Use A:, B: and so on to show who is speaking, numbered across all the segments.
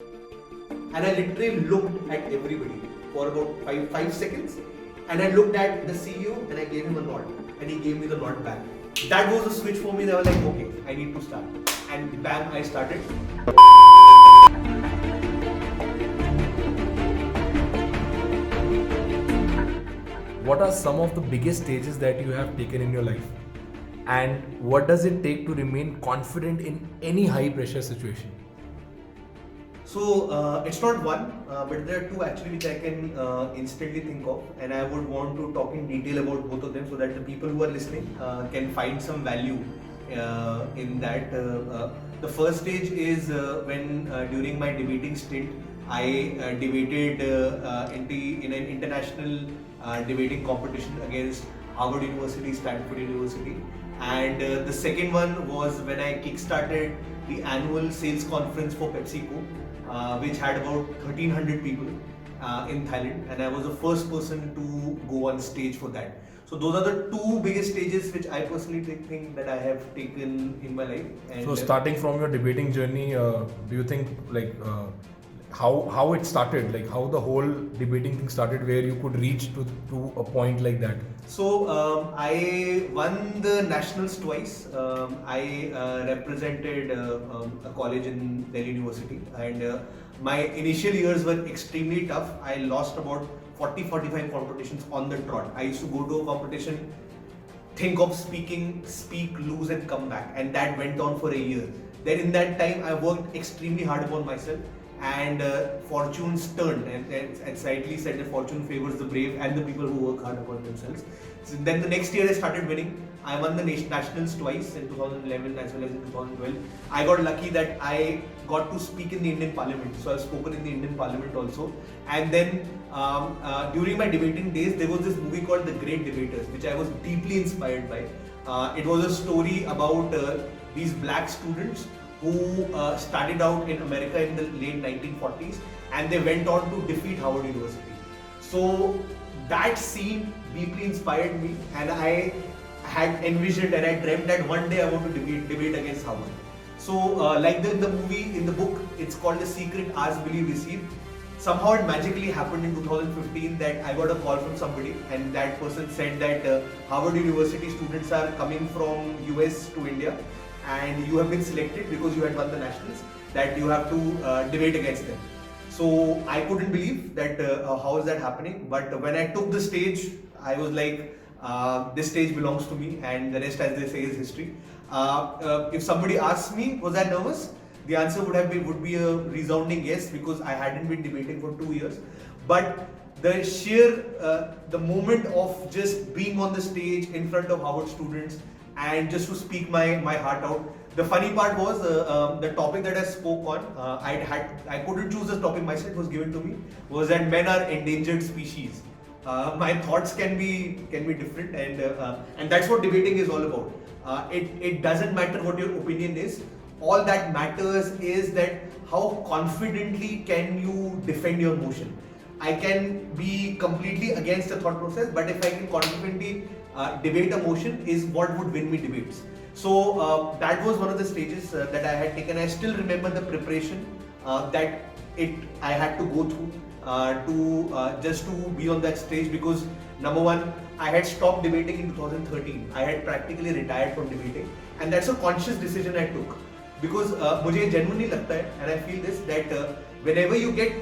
A: And I literally looked at everybody for about five seconds, and I looked at the CEO and I gave him a nod, and he gave me the nod back. That was the switch for me. That I was like, okay, I need to start, and bam, I started.
B: What are some of the biggest stages that you have taken in your life? And what does it take to remain confident in any high pressure situation?
A: So it's not one, but there are two actually which I can instantly think of, and I would want to talk in detail about both of them so that the people who are listening can find some value in that. The first stage is when during my debating stint, I debated in an international debating competition against Harvard University, Stanford University, and the second one was when I kickstarted the annual sales conference for PepsiCo, which had about 1,300 people in Thailand, and I was the first person to go on stage for that. So those are the two biggest stages which I personally think that I have taken in my life. And
B: So starting from your debating journey, do you think how it started, like how the whole debating thing started, where you could reach to a point like that?
A: So I won the nationals twice. I represented a college in Delhi University, and my initial years were extremely tough. I lost about 40-45 competitions on the trot. I used to go to a competition, think of speaking, speak, lose, and come back, and that went on for a year. Then in that time, I worked extremely hard upon myself, and fortunes turned, and slightly said that fortune favors the brave and the people who work hard upon themselves. So then the next year I started winning. I won the nationals twice in 2011 as well as in 2012. I got lucky that I got to speak in the Indian Parliament, so I've spoken in the Indian Parliament also. And then during my debating days, there was this movie called The Great Debaters, which I was deeply inspired by. It was a story about these black students who started out in America in the late 1940s, and they went on to defeat Harvard University. So that scene deeply inspired me, and I had envisioned and I dreamt that one day I want to debate against Harvard. So like in the movie, in the book, it's called The Secret Ask Believe Receive. Somehow it magically happened in 2015 that I got a call from somebody, and that person said that Harvard University students are coming from US to India, and you have been selected because you had won the nationals, that you have to debate against them. So I couldn't believe that how is that happening, but when I took the stage, I was like, this stage belongs to me, and the rest, as they say, is history. If somebody asks me, was I nervous? The answer would be a resounding yes, because I hadn't been debating for 2 years. But the sheer the moment of just being on the stage in front of Harvard students and just to speak my heart out. The funny part was the topic that I spoke on. I couldn't choose the topic myself; it was given to me. Was that men are endangered species. My thoughts can be different, and that's what debating is all about. It doesn't matter what your opinion is. All that matters is that how confidently can you defend your motion. I can be completely against the thought process, but if I can confidently debate a motion, is what would win me debates. So that was one of the stages that I had taken. I still remember the preparation that I had to go through to just to be on that stage, because number one, I had stopped debating in 2013. I had practically retired from debating, and that's a conscious decision I took, because मुझे genuinely लगता है, and I feel this, that whenever you get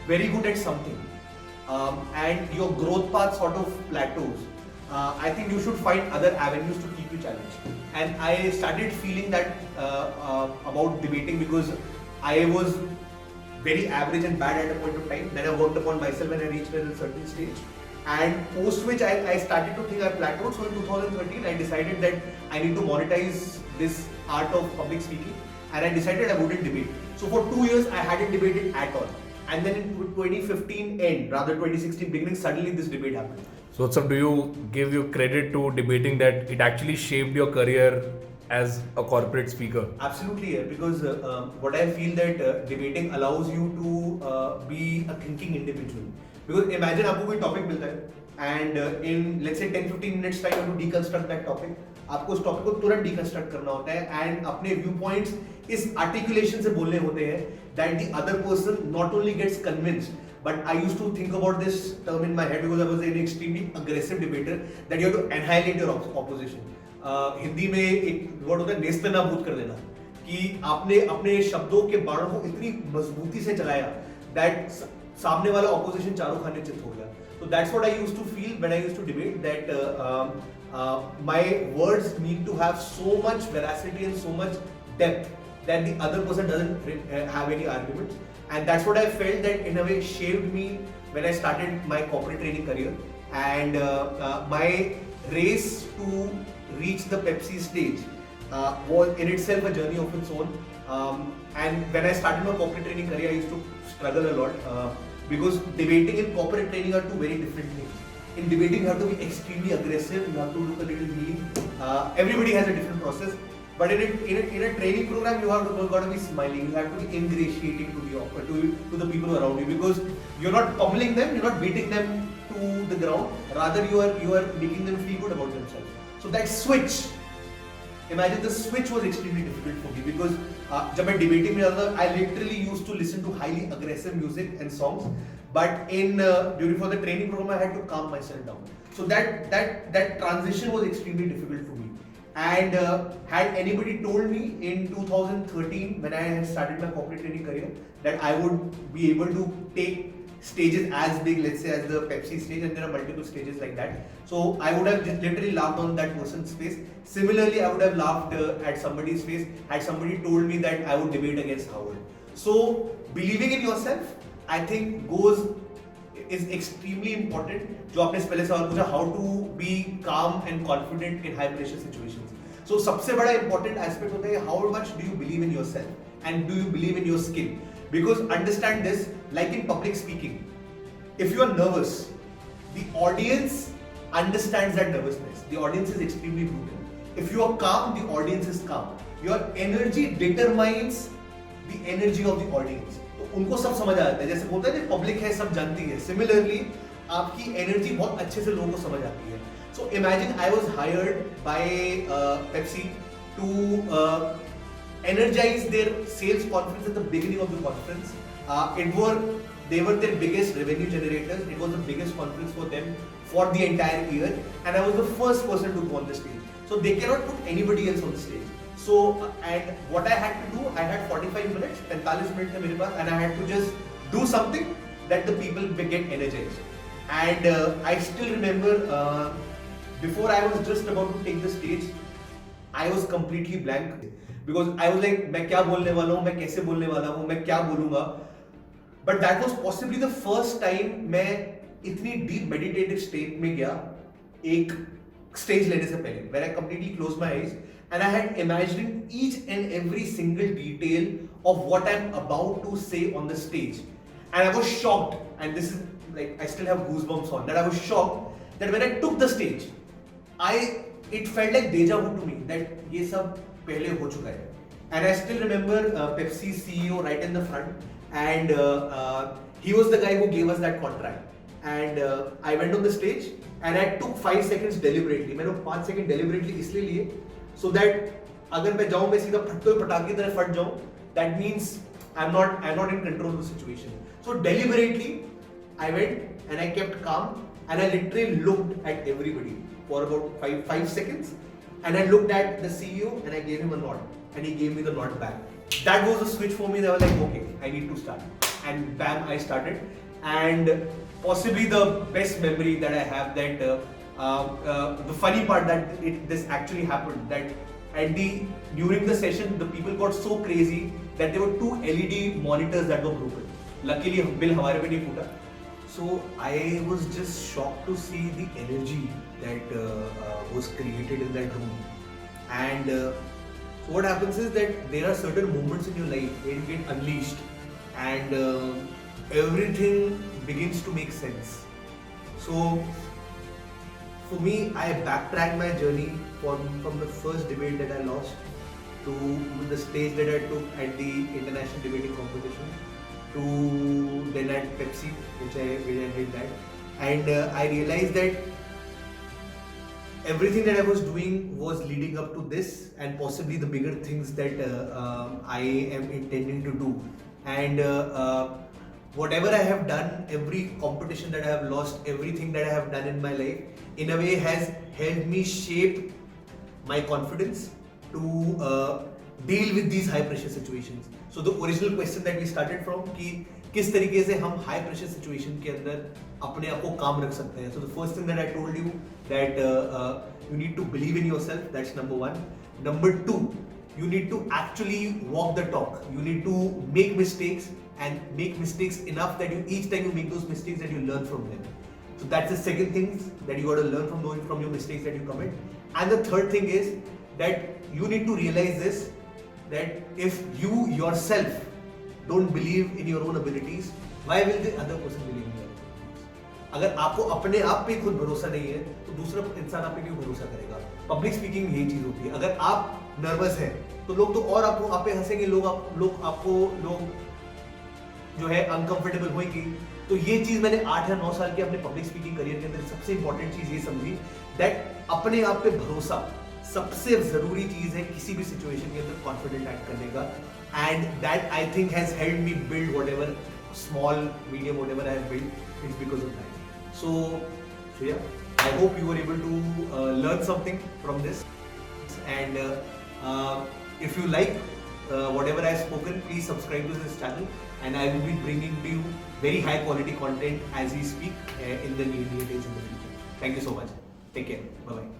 A: very good at something and your growth path sort of plateaus, I think you should find other avenues to keep you challenged. And I started feeling that about debating, because I was very average and bad at a point of time. Then I worked upon myself when I reached a certain stage. And post which I started to think I plateaued. So in 2013, I decided that I need to monetize this art of public speaking. And I decided I wouldn't debate. So for 2 years, I hadn't debated at all. And then in 2015 end, rather 2016 beginning, suddenly this debate happened.
B: So, Utsav, do you give your credit to debating that it actually shaped your career as a corporate speaker?
A: Absolutely, yeah, because what I feel that debating allows you to be a thinking individual. Because imagine आपको कोई topic मिलता है, and in let's say 10-15 minutes time you have to deconstruct that topic. आपको उस topic को तुरंत deconstruct करना होता है एंड अपने व्यू पॉइंट्स इस आर्टिकुलेशन से बोलने होते हैं that the other person not only gets convinced. But I used to think about this term in my head because I was an extremely aggressive debater that you have to annihilate your opposition. Hindi में एक word होता है नेस्तनाबूद कर देना, कि आपने अपने शब्दों के बाणों को इतनी मजबूती से चलाया that सामने वाला opposition चारों खाने चित हो गया. So that's what I used to feel when I used to debate, that my words need to have so much veracity and so much depth that the other person doesn't have any arguments. And that's what I felt that in a way shaped me when I started my corporate training career. And my race to reach the Pepsi stage was in itself a journey of its own. And when I started my corporate training career, I used to struggle a lot because debating and corporate training are two very different things. In debating, you have to be extremely aggressive, you have to look a little mean. Everybody has a different process. But in a training program, you have got to be smiling. You have to be ingratiating to the people around you, because you're not pummeling them, you're not beating them to the ground. Rather, you are making them feel good about themselves. So that switch, imagine the switch was extremely difficult for me, because जब मैं debating में जाता था, I literally used to listen to highly aggressive music and songs. But during for the training program, I had to calm myself down. So that transition was extremely difficult for me. And had anybody told me in 2013 when I had started my corporate training career that I would be able to take stages as big, let's say, as the Pepsi stage, and there are multiple stages like that, so I would have just literally laughed on that person's face. Similarly, I would have laughed at somebody's face had somebody told me that I would debate against Howard. So believing in yourself, I think, is extremely important. जो आपने पहले सवाल पूछा, how to be calm and confident in high pressure situations. So सबसे बड़ा important aspect होता है how much do you believe in yourself and do you believe in your skill. Because understand this, like in public speaking, if you are nervous, the audience understands that nervousness. The audience is extremely brutal. If you are calm, the audience is calm. Your energy determines the energy of the audience. उनको सब समझ आ जाता है, जैसे बोलते हैं public है सब जानती है. सिमिलरली आपकी एनर्जी बहुत अच्छे से लोगों को समझ आती है. So imagine I was hired by Pepsi to energize their sales conference at the beginning of the conference. They were their biggest revenue generators. It was the biggest conference for them for the entire year, and I was the first person to go on the stage. So they cannot put anybody else on the stage. So and what I had to do, I had 45 minutes, 45 minutes थे मेरे पास, and I had to just do something that the people get energized. And I still remember before I was just about to take the stage, I was completely blank because I was like, मैं क्या बोलने वाला हूँ, मैं कैसे बोलने वाला हूँ, मैं क्या बोलूँगा. But that was possibly the first time मैं इतनी deep meditative state में गया एक stage लेने से पहले, where I completely closed my eyes and I had imagined each and every single detail of what I'm about to say on the stage. And I was shocked, and this is like, I still have goosebumps on that. I was shocked that when I took the stage, it felt like deja vu to me that ये सब पहले हो चुका है. And I still remember Pepsi CEO right in the front, and he was the guy who gave us that contract. And I went on the stage and I took 5 seconds deliberately. मैंने 5 second deliberately इसलिए लिए so that अगर मैं जाऊँ मैं सीधा फटते हुए पटाखे की तरह फट जाऊँ, that means I'm not in control of the situation. So deliberately I went and I kept calm and I literally looked at everybody for about 5 seconds, and I looked at the CEO and I gave him a nod and he gave me the nod back. That was the switch for me. They were like, okay, I need to start, and bam, I started. And possibly the best memory that I have, that the funny part that this actually happened, that during the session the people got so crazy that there were 2 LED monitors that were broken. Luckily bill हमारे पे नहीं फूटा. So I was just shocked to see the energy that was created in that room. And so what happens is that there are certain moments in your life where you get unleashed and everything begins to make sense. So for me, I backtracked my journey from the first debate that I lost to the stage that I took at the international debating competition, to then at Pepsi, which I did that, and I realized that everything that I was doing was leading up to this and possibly the bigger things that I am intending to do. And whatever I have done, every competition that I have lost, everything that I have done in my life, in a way has helped me shape my confidence to deal with these high pressure situations. So the original question that we started from कि किस तरीके से हम high pressure situation के अंदर अपने आप को काम रख सकते हैं. So the first thing that I told you that you need to believe in yourself. That's number one. Number two, you need to actually walk the talk. You need to make mistakes and make mistakes enough that you each time you make those mistakes that you learn from them. So that's the second thing that you got to learn from your mistakes that you commit. And the third thing is that you need to realize this, that if you yourself don't believe in your own abilities, why will the other person believe in your abilities? अगर आपको अपने आप पे खुद भरोसा नहीं है तो दूसरा इंसान आप पे क्यों भरोसा करेगा? पब्लिक स्पीकिंग यही चीज होती है. अगर आप नर्वस है तो लोग तो और आपको आप पे हंसेंगे, लोग जो है अनकंफर्टेबल होंगे. तो ये चीज मैंने 8 या 9 साल के अपने पब्लिक स्पीकिंग करियर के अंदर सबसे इंपॉर्टेंट चीज ये समझी, दैट अपने आप पे भरोसा सबसे जरूरी चीज है किसी भी सिचुएशन के अंदर कॉन्फिडेंट एक्ट करने का. And that I think has helped me build whatever small medium whatever I have build, it's because of that. So yeah, I hope you were able to learn something from this. And if you like whatever I have spoken, please subscribe to this channel, and I will be bringing to you very high quality content as we speak in the near days in the future. Thank you so much. Take care. Bye bye.